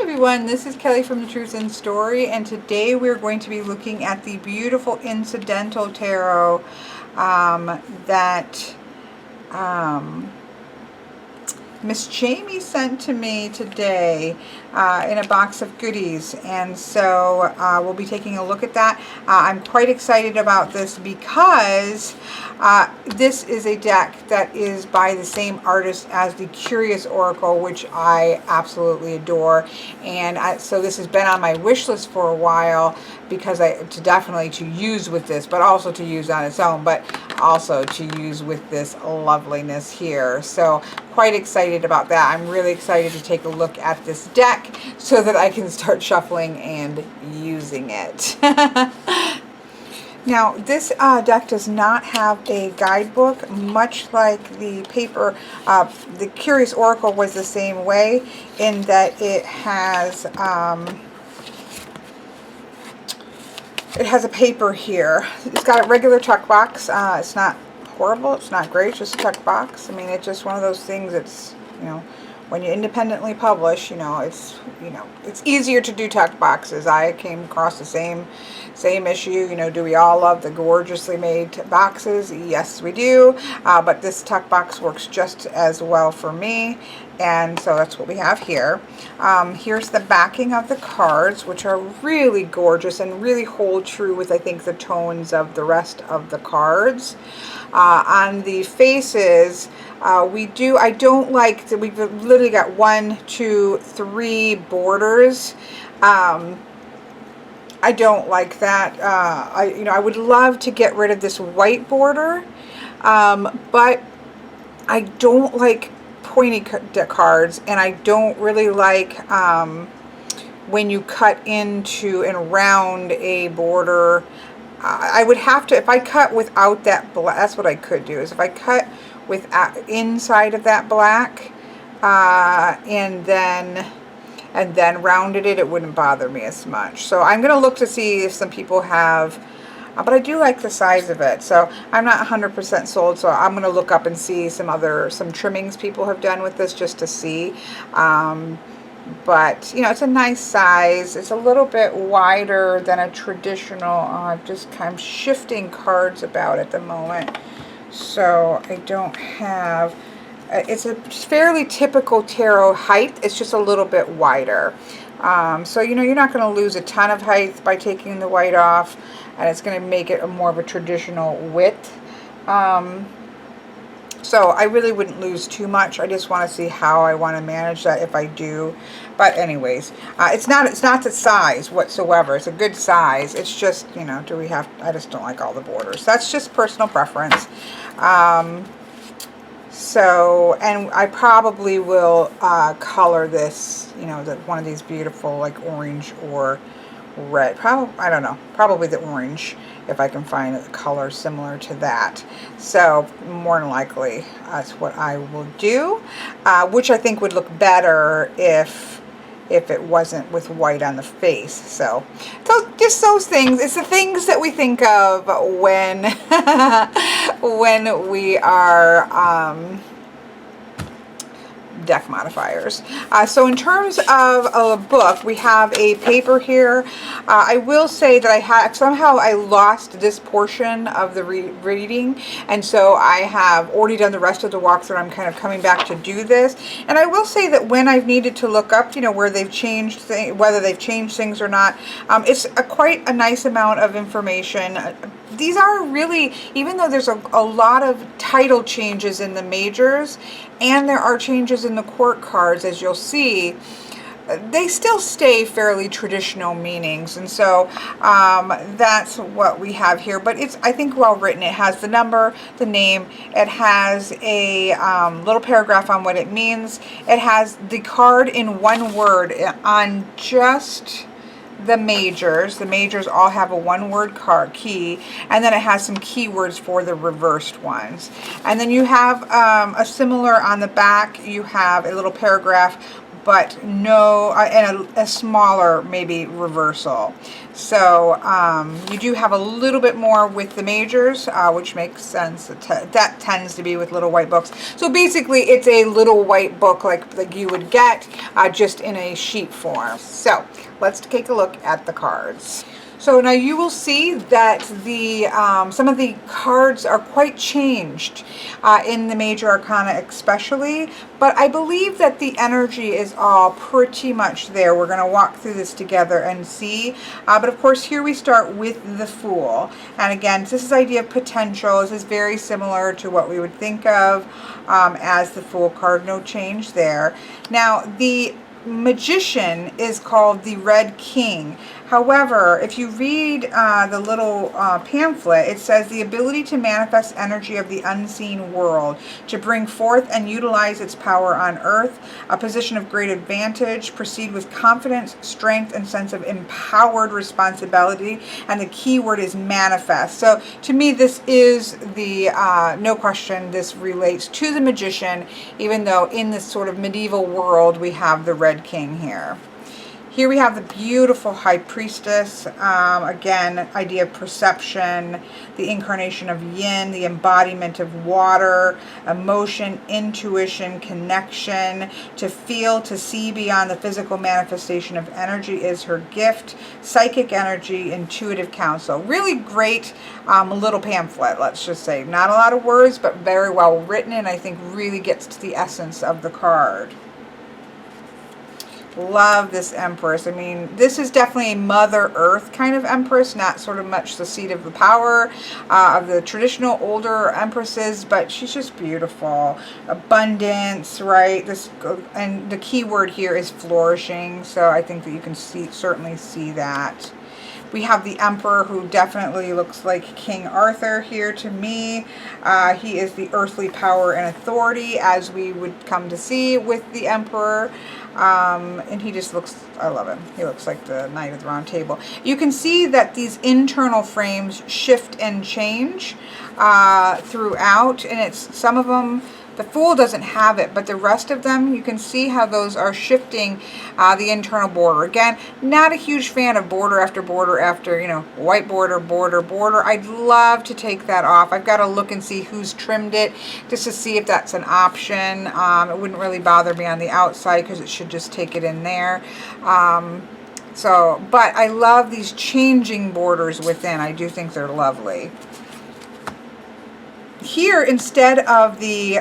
everyone, this is Kelly from The Truth in Story, and today we're going to be looking at the beautiful Incidental Tarot that Miss Jamie sent to me today in a box of goodies, and so we'll be taking a look at that. I'm quite excited about this because this is a deck that is by the same artist as the Curious Oracle, which I absolutely adore, and so this has been on my wish list for a while because definitely to use with this, but also to use on its own, but also to use with this loveliness here. So quite excited about that. I'm really excited to take a look at this deck so that I can start shuffling and using it. Now, this deck does not have a guidebook, much like the paper. The Curious Oracle was the same way in that it has a paper here. It's got a regular tuck box. It's not horrible. It's not great. It's just a tuck box. I mean, it's just one of those things. It's, when you independently publish, it's easier to do tuck boxes. I came across the same issue. Do we all love the gorgeously made boxes? Yes, we do. But this tuck box works just as well for me. And so that's what we have here. Here's the backing of the cards, which are really gorgeous and really hold true with, I think, the tones of the rest of the cards. On the faces, I don't like that we've literally got 1, 2, 3 borders. I don't like that. I would love to get rid of this white border, but I don't like pointy cards, and I don't really like when you cut into and around a border. I would have to, if I cut without that black, that's what I could do, is if I cut inside of that black and then rounded it, it wouldn't bother me as much. So I'm going to look to see if some people have, but I do like the size of it. So I'm not 100% sold, so I'm going to look up and see some trimmings people have done with this just to see. But, it's a nice size. It's a little bit wider than a traditional. I'm shifting cards about at the moment. So I don't have, it's a fairly typical tarot height. It's just a little bit wider. So, you're not going to lose a ton of height by taking the white off, and it's going to make it more of a traditional width. So I really wouldn't lose too much. I just want to see how I want to manage that if I do. But anyways, it's not the size whatsoever. It's a good size. It's just, I just don't like all the borders. That's just personal preference. So, and I probably will color this, one of these beautiful, like orange or red. I don't know. Probably the orange, if I can find a color similar to that. So more than likely that's what I will do, which I think would look better if it wasn't with white on the face. So just those things. It's the things that we think of when when we are deck modifiers. So in terms of a book, we have a paper here. I will say that somehow I lost this portion of the reading, and so I have already done the rest of the walkthrough. I'm kind of coming back to do this, and I will say that when I've needed to look up, where they've changed whether they've changed things or not, it's quite a nice amount of information. These are really, even though there's a lot of title changes in the majors, and there are changes in the court cards, as you'll see, they still stay fairly traditional meanings. And so that's what we have here. But it's, I think, well written. It has the number, the name. It has a little paragraph on what it means. It has the card in one word on just the majors. The majors all have a one-word card key, and then it has some keywords for the reversed ones. And then you have a similar on the back. You have a little paragraph but no, and a smaller maybe reversal. So you do have a little bit more with the majors, which makes sense. That tends to be with little white books. So basically it's a little white book like you would get, just in a sheet form. So let's take a look at the cards. So now you will see that the some of the cards are quite changed in the Major Arcana especially, but I believe that the energy is all pretty much there. We're going to walk through this together and see, but of course here we start with the Fool, and again this is idea of potential. This is very similar to what we would think of as the Fool card, no change there. Now the Magician is called the Red King. However, if you read the little pamphlet, it says the ability to manifest energy of the unseen world, to bring forth and utilize its power on earth, a position of great advantage, proceed with confidence, strength, and sense of empowered responsibility, and the key word is manifest. So to me, this is the, no question, this relates to the Magician, even though in this sort of medieval world, we have the Red King here. Here we have the beautiful High Priestess, again, idea of perception, the incarnation of yin, the embodiment of water, emotion, intuition, connection, to feel, to see beyond the physical manifestation of energy is her gift, psychic energy, intuitive counsel. Really great little pamphlet, let's just say. Not a lot of words, but very well written, and I think really gets to the essence of the card. Love this Empress. I mean, this is definitely a Mother Earth kind of Empress, not sort of much the seat of the power of the traditional older Empresses, but she's just beautiful. Abundance, right? This, and the key word here is flourishing, so I think that you can certainly see that. We have the Emperor, who definitely looks like King Arthur here to me. He is the earthly power and authority, as we would come to see with the Emperor. And he just looks, I love him. He looks like the Knight of the Round Table. You can see that these internal frames shift and change throughout, and it's some of them, the Fool doesn't have it, but the rest of them, you can see how those are shifting the internal border. Again, not a huge fan of border after, you know, white border, border, border. I'd love to take that off. I've got to look and see who's trimmed it just to see if that's an option. It wouldn't really bother me on the outside because it should just take it in there. But I love these changing borders within. I do think they're lovely. Here, instead of the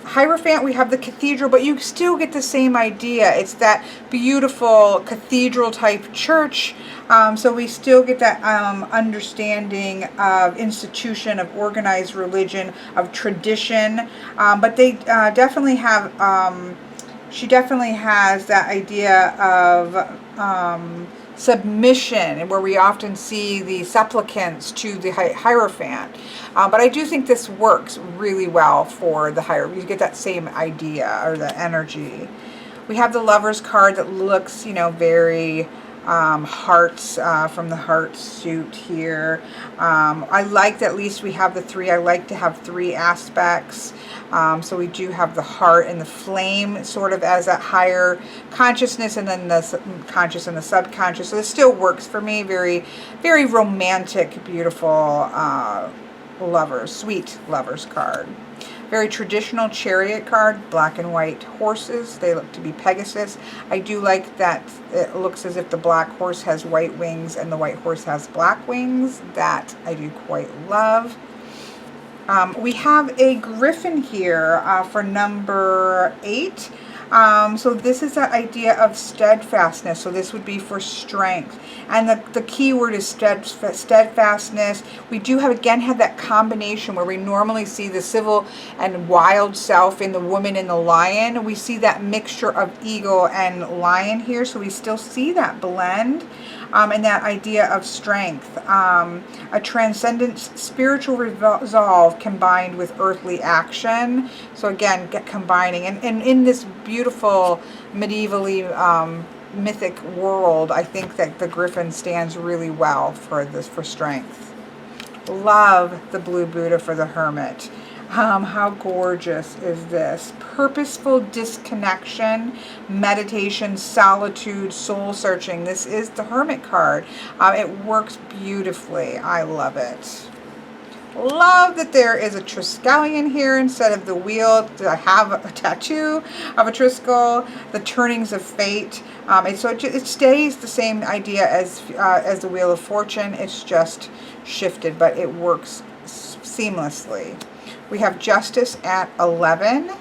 Hierophant, we have the Cathedral, but you still get the same idea. It's that beautiful cathedral type church. So we still get that understanding of institution, of organized religion, of tradition. But they definitely have, she definitely has that idea of submission, where we often see the supplicants to the Hierophant. But I do think this works really well for the Hierophant. You get that same idea, or the energy. We have the Lover's card that looks, you know, very hearts, from the heart suit here. I like that at least we have the three. I like to have three aspects. So we do have the heart and the flame sort of as that higher consciousness, and then the conscious and the subconscious. So this still works for me. Very, very romantic, beautiful lovers, sweet lovers card. Very traditional Chariot card, black and white horses. They look to be Pegasus. I do like that it looks as if the black horse has white wings and the white horse has black wings. That I do quite love. We have a Griffin here for number 8. So this is that idea of steadfastness. So this would be for strength. And the key word is steadfastness. We do have that combination where we normally see the civil and wild self in the woman and the lion. We see that mixture of eagle and lion here. So we still see that blend. And that idea of strength, a transcendent spiritual resolve combined with earthly action. So again, combining, and in this beautiful medievally mythic world, I think that the Griffin stands really well for this, for strength. Love the blue Buddha for the Hermit. How gorgeous is this? Purposeful disconnection, meditation, solitude, soul searching. This is the Hermit card. It works beautifully. I love it. Love that there is a Triskelion here instead of the wheel. I have a tattoo of a Triskel, the turnings of fate. It stays the same idea as the Wheel of Fortune. It's just shifted, but it works seamlessly. We have Justice at 11.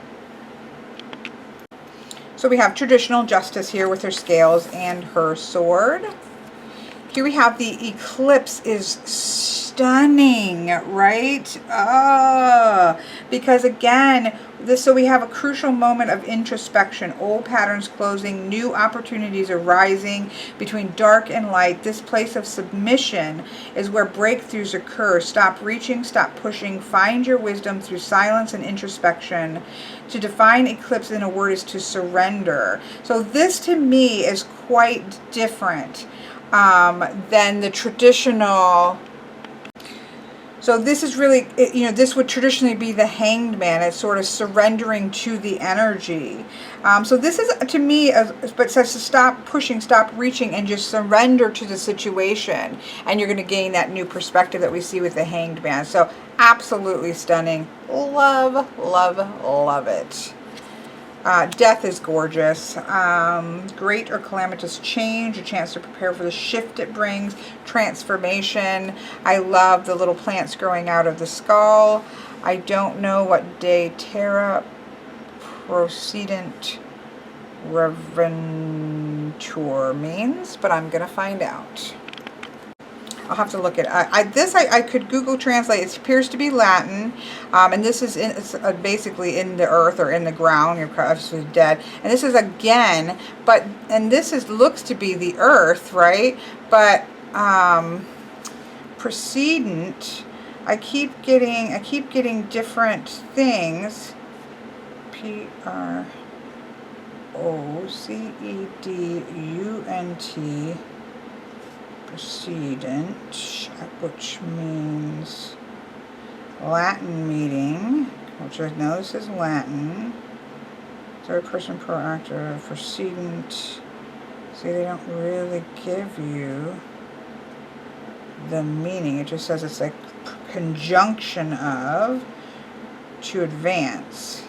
So we have traditional Justice here with her scales and her sword. Here we have the Eclipse is stunning, right? Because again, so we have a crucial moment of introspection, old patterns closing, new opportunities arising between dark and light. This place of submission is where breakthroughs occur. Stop reaching, stop pushing, find your wisdom through silence and introspection. To define eclipse in a word is to surrender. So this to me is quite different than the traditional. So this is really, this would traditionally be the Hanged Man. It's sort of surrendering to the energy. So this is, to me, but says to stop pushing, stop reaching, and just surrender to the situation. And you're going to gain that new perspective that we see with the Hanged Man. So absolutely stunning. Love, love, love it. Death is gorgeous. Great or calamitous change, a chance to prepare for the shift it brings, transformation. I love the little plants growing out of the skull. I don't know what de terra procedent reventur means, but I'm going to find out. I'll have to look at I could Google translate. It appears to be Latin, and this is it's basically in the earth or in the ground. You're obviously dead, and this is again, and this looks to be the earth, right? But precedent, I keep getting different things. PROCEDUNT. Precedent, which means Latin meeting, which I know this is Latin. Third person proactive, precedent. See, they don't really give you the meaning. It just says it's like conjunction of, to advance.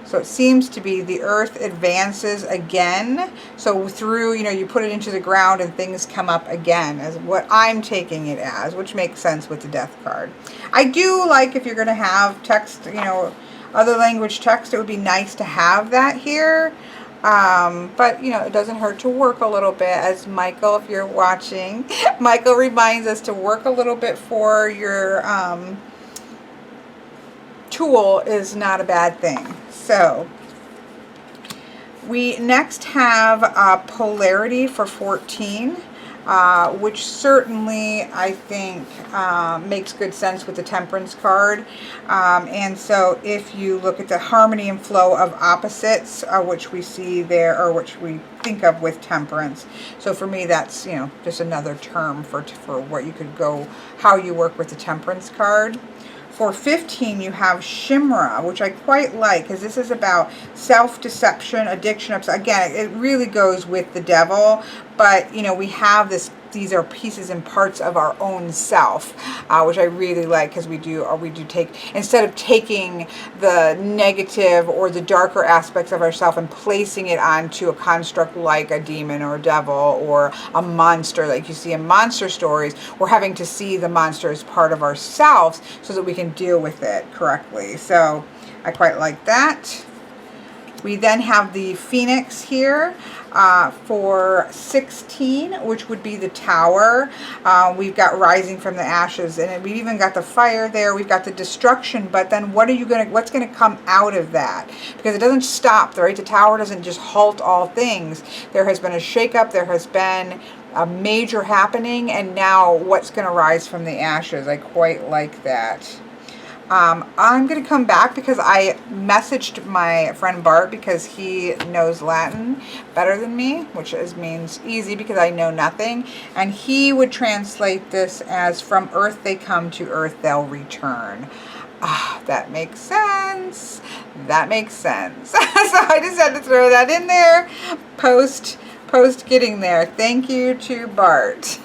So it seems to be the earth advances again. So through, you put it into the ground and things come up again, as what I'm taking it as, which makes sense with the death card. I do like, if you're going to have text, other language text, it would be nice to have that here. But, it doesn't hurt to work a little bit, as Michael, if you're watching, Michael reminds us to work a little bit for your tool is not a bad thing. So we next have polarity for 14, which certainly I think makes good sense with the temperance card. And so if you look at the harmony and flow of opposites, which we see there, or which we think of with temperance. So for me, that's, just another term for what you could go, how you work with the temperance card. For 15, you have Shimra, which I quite like, because this is about self-deception, addiction. Again, it really goes with the devil, but, we have these are pieces and parts of our own self, which I really like, because we do take, instead of taking the negative or the darker aspects of ourself and placing it onto a construct like a demon or a devil or a monster, like you see in monster stories, we're having to see the monster as part of ourselves so that we can deal with it correctly. So I quite like that. We then have the Phoenix here for 16, which would be the Tower. We've got Rising from the Ashes, and we've even got the fire there. We've got the destruction, but then what's going to come out of that? Because it doesn't stop, right? The Tower doesn't just halt all things. There has been a shakeup. There has been a major happening, and now what's going to rise from the ashes? I quite like that. I'm going to come back because I messaged my friend Bart, because he knows Latin better than me, which means easy because I know nothing. And he would translate this as, from earth they come, to earth they'll return. Ah, that makes sense. That makes sense. So I just had to throw that in there. Post getting there. Thank you to Bart.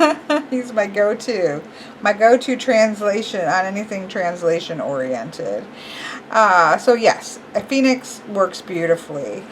He's my go-to translation on anything translation oriented. So yes, a phoenix works beautifully.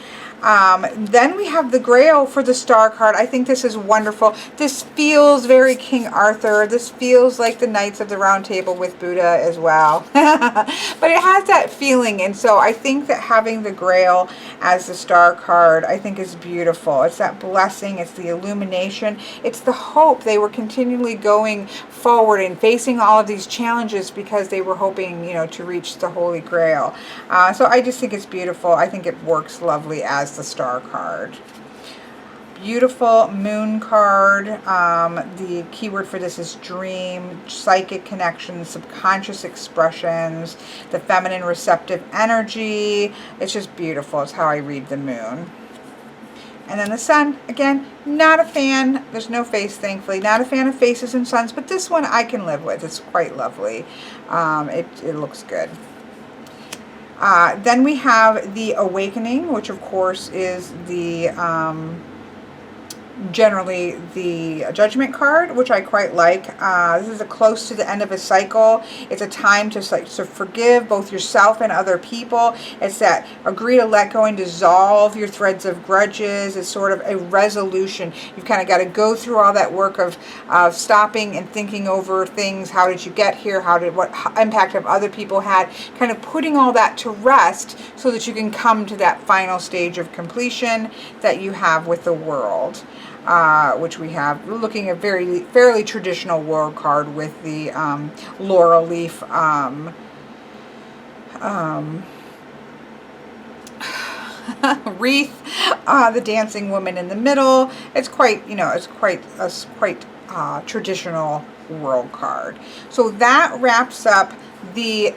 Then we have the Grail for the star card. I think this is wonderful. This feels very King Arthur. This feels like the Knights of the Round Table with Buddha as well. But it has that feeling, and so I think that having the Grail as the star card, I think is beautiful. It's that blessing, it's the illumination, it's the hope. They were continually going forward and facing all of these challenges because they were hoping, you know, to reach the Holy Grail. So I just think it's beautiful. I think it works lovely as the star card. Beautiful moon card. The keyword for this is dream, psychic connections, subconscious expressions, the feminine receptive energy. It's just beautiful. It's how I read the moon. And then the sun, again, not a fan. There's no face, thankfully. Not a fan of faces and suns, but this one I can live with. It's quite lovely. It looks good. Then we have the Awakening, which of course is the generally the Judgment card, which I quite like. This is close to the end of a cycle. It's a time to forgive both yourself and other people. It's that agree to let go and dissolve your threads of grudges. It's sort of a resolution. You've kind of got to go through all that work of stopping and thinking over things. How did you get here? What impact have other people had? Kind of putting all that to rest so that you can come to that final stage of completion that you have with the world. Which we have, looking at fairly traditional world card with the laurel leaf wreath, the dancing woman in the middle. It's quite, you know, it's quite traditional world card. So that wraps up the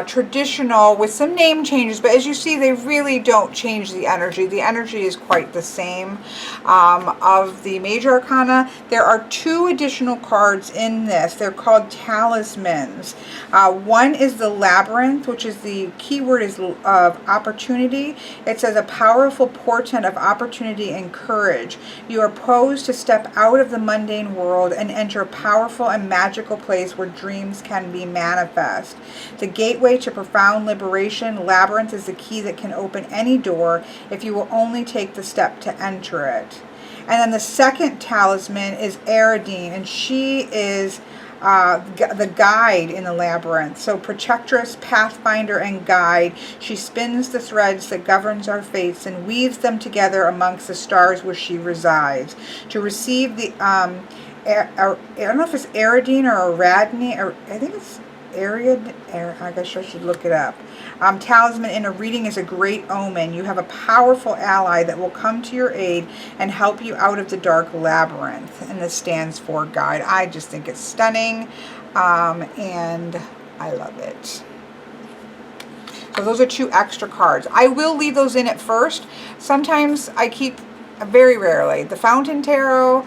traditional with some name changes, but as you see, they really don't change the energy. The energy is quite the same. Of the major arcana, there are 2 additional cards in this. They're called talismans. One is the labyrinth, which is the keyword is of opportunity. It says a powerful portent of opportunity and courage. You are posed to step out of the mundane world and enter a powerful and magical place where dreams can be manifest. The gateway to profound liberation. Labyrinth is the key that can open any door if you will only take the step to enter it. And then the second talisman is Eridine, and she is the guide in the labyrinth. So protectress, pathfinder, and guide. She spins the threads that governs our fates and weaves them together amongst the stars where she resides. To receive the I don't know if it's Eridine or Aradine, or I think it's I guess I should look it up. Talisman in a reading is a great omen. You have a powerful ally that will come to your aid and help you out of the dark labyrinth. And this stands for guide. I just think it's stunning, and I love it. So those are 2 extra cards. I will leave those in at first. Sometimes I keep, very rarely, the Fountain Tarot.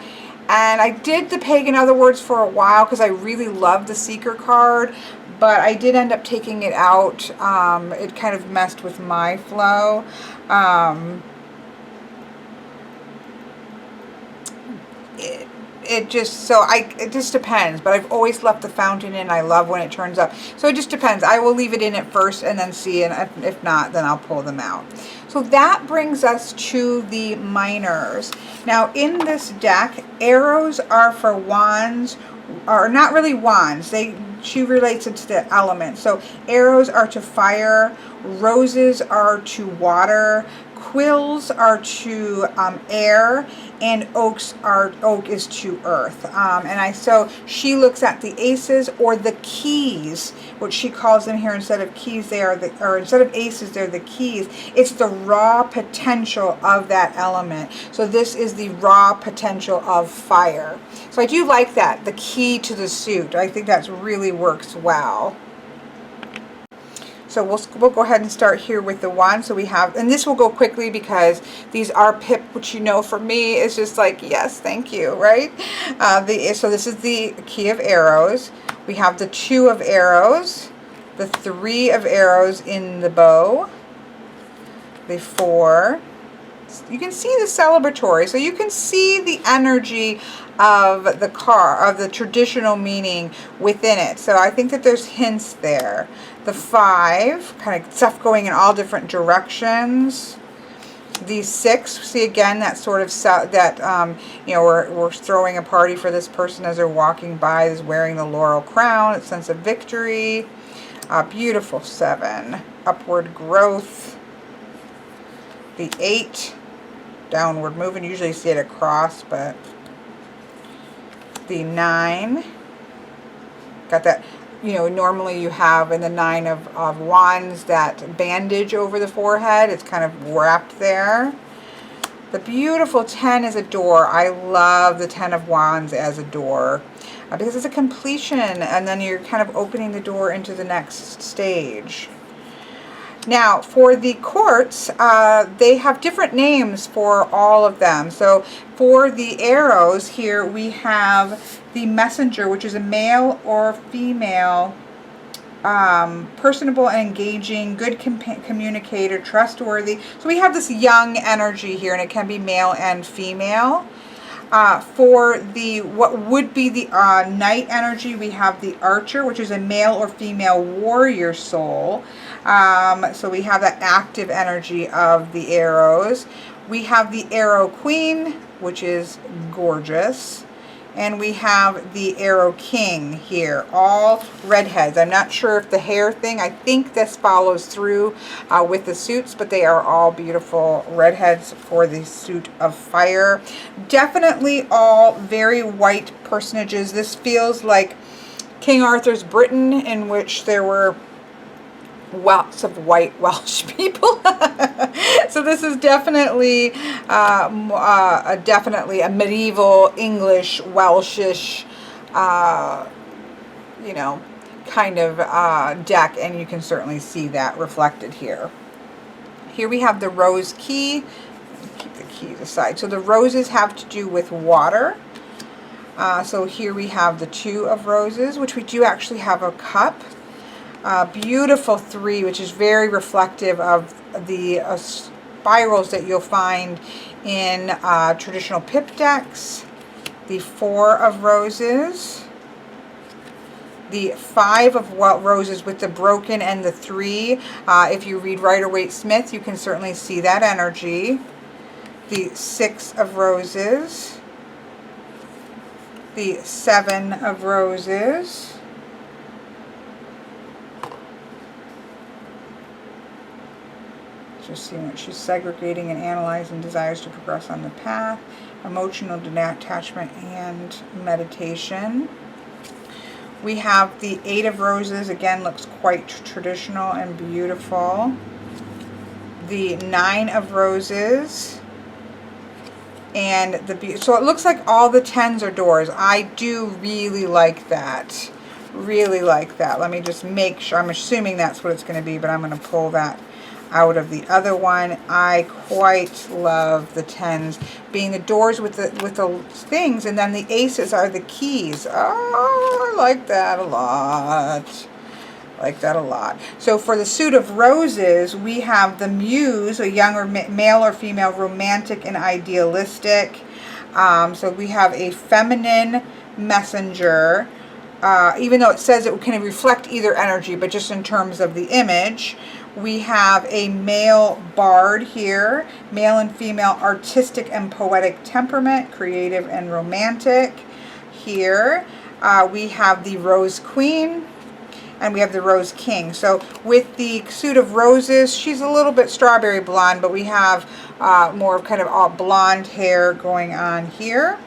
And I did the Pagan Other Words for a while because I really loved the Seeker card, but I did end up taking it out. It kind of messed with my flow. It just depends, but I've always left the fountain in. I love when it turns up. So it just depends. I will leave it in at first and then see, and if not, then I'll pull them out. So that brings us to the minors. Now in this deck, arrows are for wands, or not really wands. She relates it to the elements. So arrows are to fire, roses are to water, quills are to air, and oak is to earth. So she looks at the aces, or the keys, which she calls them here. Instead of keys, instead of aces, they're the keys. It's the raw potential of that element. So this is the raw potential of fire. So I do like that, the key to the suit. I think that really works well. So we'll go ahead and start here with the wand. So we have, and this will go quickly because these are pip, which you know for me is just like, yes, thank you, right? So this is the key of arrows. We have the 2 of arrows, the 3 of arrows in the bow, the 4. You can see the celebratory, so you can see the energy of the of the traditional meaning within it. So I think that there's hints there. The 5, kind of stuff going in all different directions. The 6, see again that sort of you know, we're throwing a party for this person as they're walking by, is wearing the laurel crown, a sense of victory. Beautiful 7, upward growth. The 8, downward movement. Usually you see it across, but the 9, got that, you know, normally you have in the 9 of wands that bandage over the forehead. It's kind of wrapped there. The beautiful 10 is a door. I love the 10 of wands as a door because it's a completion, and then you're kind of opening the door into the next stage. Now, for the courts, they have different names for all of them. So for the arrows here, we have the messenger, which is a male or female, personable and engaging, good communicator, trustworthy. So we have this young energy here, and it can be male and female. For the what would be the night energy, we have the archer, which is a male or female warrior soul. So we have that active energy of the arrows. We have the arrow queen, which is gorgeous. And we have the arrow king here, all redheads. I'm not sure if the hair thing, I think this follows through with the suits, but they are all beautiful redheads for the suit of fire. Definitely all very white personages. This feels like King Arthur's Britain, in which there were lots of white Welsh people. So this is definitely definitely a medieval English Welshish you know, kind of deck, and you can certainly see that reflected here. Here we have the rose key. Keep the keys aside. So the roses have to do with water. So here we have the 2 of roses, which we do actually have a cup. Beautiful 3, which is very reflective of the spirals that you'll find in traditional pip decks. The 4 of roses. The 5 of roses with the broken and the 3. If you read Rider-Waite-Smith, you can certainly see that energy. The 6 of roses. The 7 of roses. Just seeing what she's segregating and analyzing desires to progress on the path, emotional detachment, and meditation. We have the 8 of roses, again looks quite traditional and beautiful. The 9 of roses, and so it looks like all the 10s are doors. I do really like that. Really like that. Let me just make sure. I'm assuming that's what it's going to be, but I'm going to pull that out of the other one. I quite love the 10s being the doors with the things, and then the aces are the keys. Oh, I like that a lot. Like that a lot. So for the suit of roses, we have the muse, a young or male or female, romantic and idealistic. So we have a feminine messenger, even though it says it can reflect either energy, but just in terms of the image. We have a male bard here, male and female, artistic and poetic temperament, creative and romantic. Here we have the rose queen, and we have the rose king. So with the suit of roses, she's a little bit strawberry blonde, but we have more of kind of all blonde hair going on here.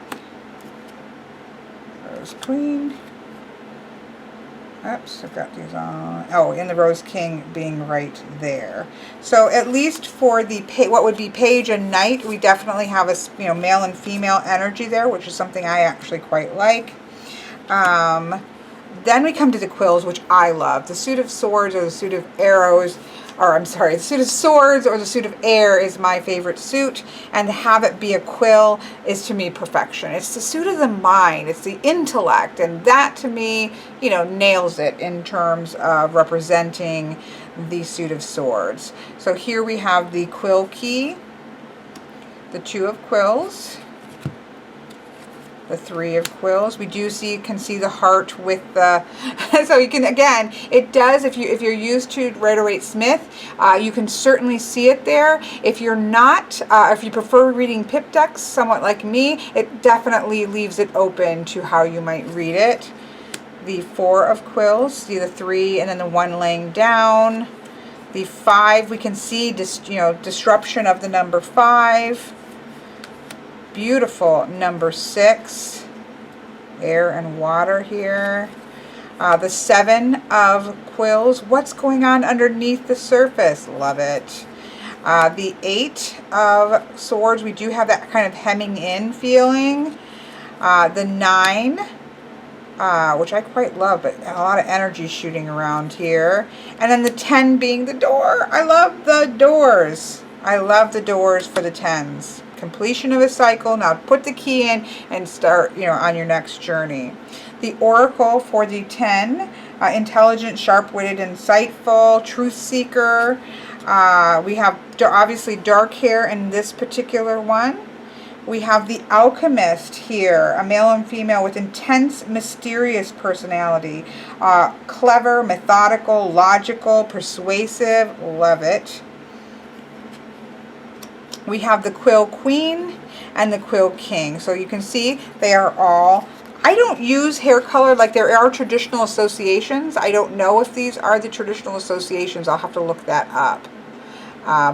Rose queen. Oops, I've got these on. Oh, and the Rose King being right there. So at least for the what would be page and knight, we definitely have a male and female energy there, which is something I actually quite like. Then we come to the quills, which I love. The suit of swords or the suit of arrows. or I'm sorry, the suit of swords or the suit of air is my favorite suit, and to have it be a quill is to me perfection. It's the suit of the mind, it's the intellect, and that to me, you know, nails it in terms of representing the suit of swords. So here we have the quill key, the 2 of quills, the 3 of quills. We do can see the heart with the, so you can, again, it does, if you're used to Rider-Waite-Smith, you can certainly see it there. If you're not, if you prefer reading pip decks, somewhat like me, it definitely leaves it open to how you might read it. The 4 of quills, see the 3 and then the 1 laying down. The 5, we can see disruption of the number 5. Beautiful number 6, air and water here. The 7 of quills, what's going on underneath the surface? Love it. The 8 of swords, we do have that kind of hemming in feeling. The 9, which I quite love, but a lot of energy shooting around here. And then the 10 being the door. I love the doors. I love the doors for the 10s. Completion of a cycle. Now put the key in and start, on your next journey. The oracle for the 10, intelligent, sharp-witted, insightful, truth seeker. We have obviously dark hair in this particular one. We have the alchemist here, a male and female with intense, mysterious personality. Clever, methodical, logical, persuasive. Love it. We have the quill queen and the quill king. So you can see they are all, I don't use hair color, like there are traditional associations. I don't know if these are the traditional associations. I'll have to look that up.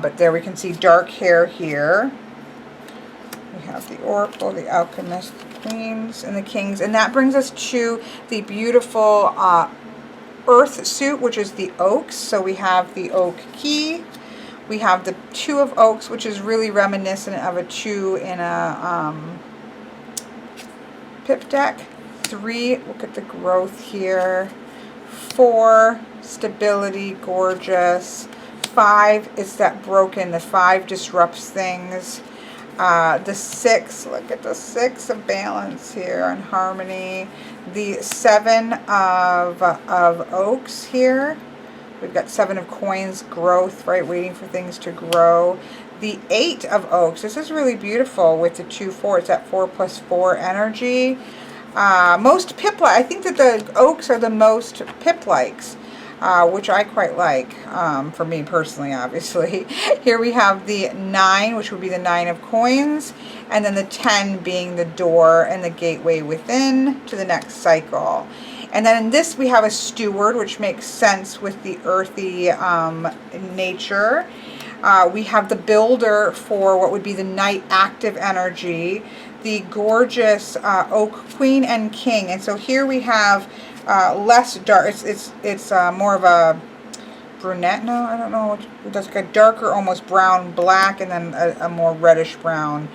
But there we can see dark hair here. We have the oracle, the alchemist, the queens, and the kings. And that brings us to the beautiful earth suit, which is the oaks. So we have the oak key. We have the 2 of oaks, which is really reminiscent of a 2 in a pip deck. 3, look at the growth here. 4, stability, gorgeous. 5, it's that broken. The 5 disrupts things. The 6, look at the 6 of balance here and harmony. The 7 of oaks here. We've got 7 of coins, growth, right, waiting for things to grow. The 8 of oaks, this is really beautiful with the 2, 4. It's that 4 plus 4 energy. Most pip-like, I think that the oaks are the most pip-likes, which I quite like, for me personally, obviously. Here we have the 9, which would be the 9 of coins, and then the 10 being the door and the gateway within to the next cycle. And then in this we have a steward, which makes sense with the earthy nature. We have the builder for what would be the night active energy. The gorgeous oak queen and king. And so here we have less dark. It's more of a brunette. No, I don't know. It's like a darker, almost brown black, and then a more reddish brown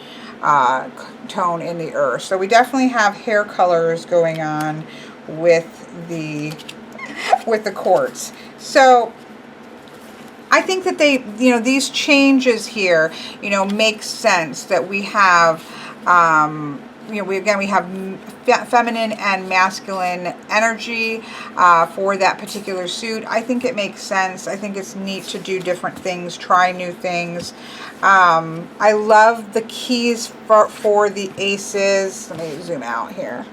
tone in the earth. So we definitely have hair colors going on with the quartz. So I think that they, these changes here, make sense that we have, we have feminine and masculine energy for that particular suit. I think it makes sense. I think it's neat to do different things, try new things. I love the keys for the aces. Let me zoom out here.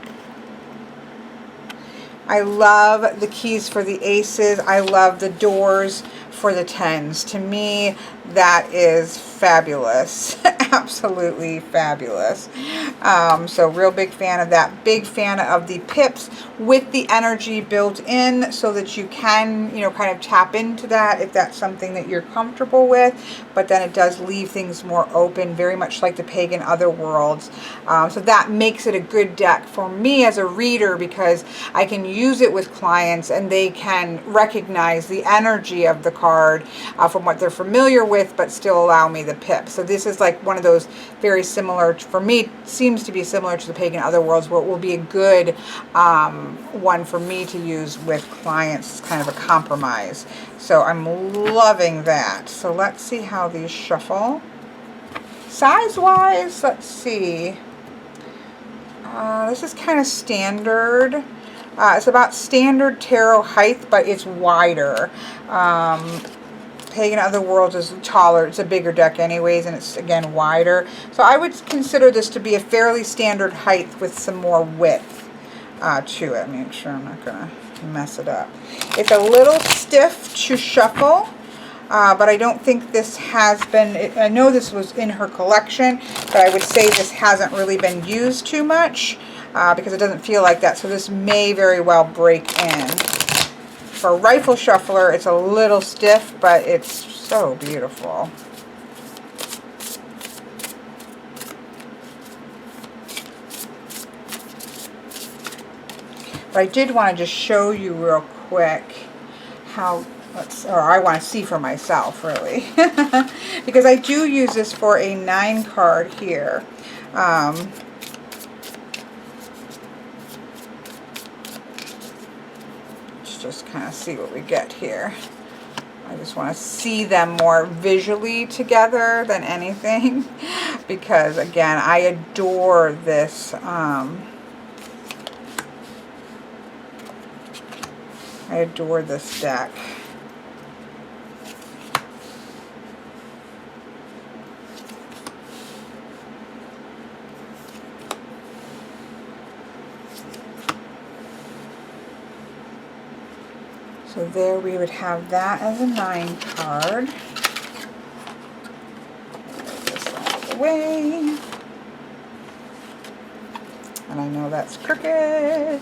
I love the keys for the aces. I love the doors for the 10s. To me, that is fabulous. Absolutely fabulous. So real big fan of that. Big fan of the pips with the energy built in so that you can, kind of tap into that if that's something that you're comfortable with. But then it does leave things more open, very much like the Pagan Otherworlds. So that makes it a good deck for me as a reader because I can use it with clients and they can recognize the energy of the card from what they're familiar with, but still allow me the pip. So this is like one of those very similar, for me, seems to be similar to the Pagan Otherworlds, where it will be a good one for me to use with clients. It's kind of a compromise. So I'm loving that. So let's see how these shuffle. Size-wise, let's see. This is kind of standard. It's about standard tarot height, but it's wider. Pagan Otherworlds is taller. It's a bigger deck anyways, and it's, again, wider. So I would consider this to be a fairly standard height with some more width to it. Make sure I'm not going to mess it up. It's a little stiff to shuffle, but I don't think this has been, I know this was in her collection, but I would say this hasn't really been used too much because it doesn't feel like that. So this may very well break in. For a rifle shuffler, it's a little stiff, but it's so beautiful. But I did want to just show you real quick how, or I want to see for myself, really. Because I do use this for a 9 card here. Just kind of see what we get here. I just want to see them more visually together than anything, because again, I adore this. I adore this deck. So there we would have that as a 9 card. Move this out of the way. And I know that's crooked.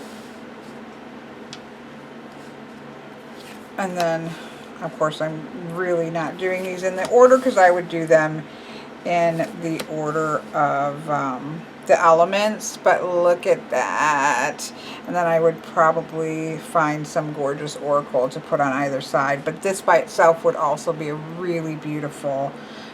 And then, of course, I'm really not doing these in the order because I would do them in the order of the elements, but look at that. And then I would probably find some gorgeous oracle to put on either side, but this by itself would also be a really beautiful,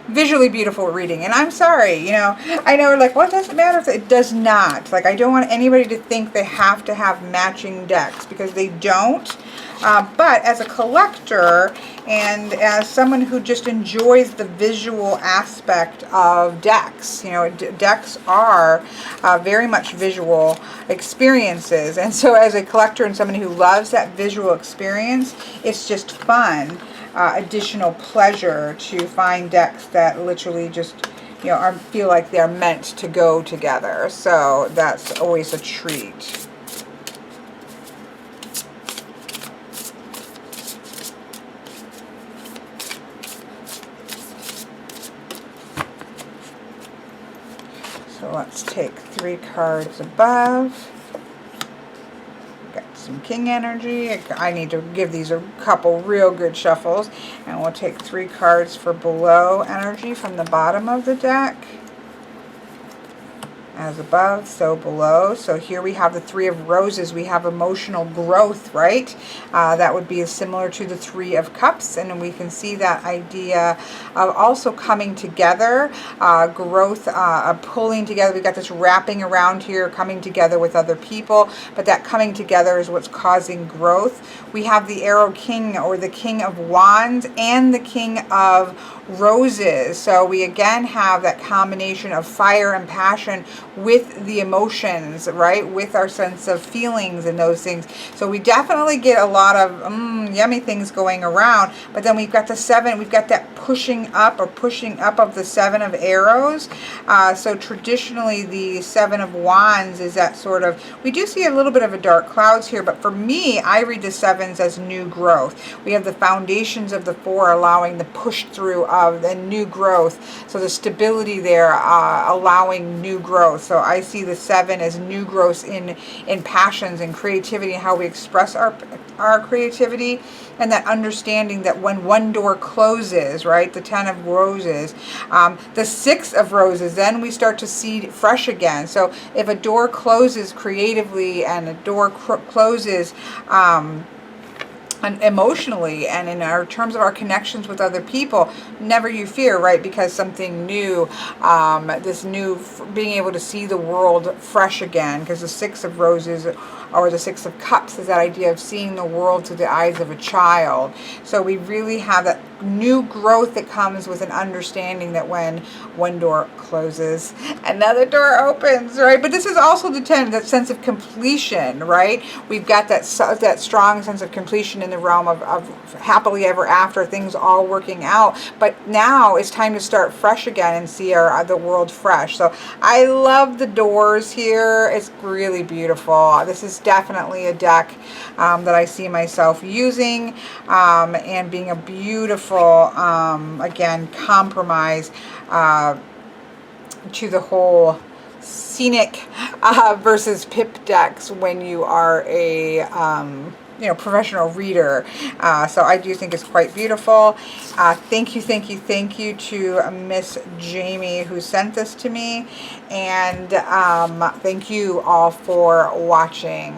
visually beautiful reading. And I'm sorry, you know, I know, like, what does it matter if it does not? Like, I don't want anybody to think they have to have matching decks, because they don't. But as a collector and as someone who just enjoys the visual aspect of decks, you know, decks are very much visual experiences. And so as a collector and someone who loves that visual experience, it's just fun, additional pleasure to find decks that literally just, you know, feel like they're meant to go together. So that's always a treat. So let's take 3 cards above. Got some king energy. I need to give these a couple real good shuffles. And we'll take 3 cards for below energy from the bottom of the deck. As above, so below. So here we have the 3 of Roses. We have emotional growth, right? That would be similar to the 3 of Cups, and we can see that idea of also coming together, growth, pulling together. We've got this wrapping around here, coming together with other people, but that coming together is what's causing growth. We have the Arrow King, or the King of Wands, and the King of Roses. So we again have that combination of fire and passion with the emotions, right? With our sense of feelings and those things. So we definitely get a lot of yummy things going around. But then we've got the 7, we've got that pushing up, or pushing up of the 7 of Arrows. So traditionally the 7 of Wands is that sort of, we do see a little bit of a dark clouds here, but for me, I read the 7s as new growth. We have the foundations of the 4 allowing the push through of the new growth. So the stability there, allowing new growth. So I see the 7 as new growth in passions and creativity, and how we express our creativity, and that understanding that when one door closes, right, the 10 of Roses, the 6 of Roses, then we start to see fresh again. So if a door closes creatively and a door closes and emotionally and in our terms of our connections with other people, never you fear, right? Because something new, this new, being able to see the world fresh again, because the Six of Roses or the Six of Cups is that idea of seeing the world through the eyes of a child. So we really have that new growth that comes with an understanding that when one door closes, another door opens, right? But this is also the 10, that sense of completion, right? We've got that strong sense of completion in the realm of happily ever after, things all working out. But now it's time to start fresh again and see the world fresh. So I love the doors here. It's really beautiful. This is definitely a deck that I see myself using and being a beautiful, again, compromise to the whole scenic versus pip decks when you are a professional reader. So I do think it's quite beautiful. Thank you to Miss Jamie who sent this to me, and thank you all for watching.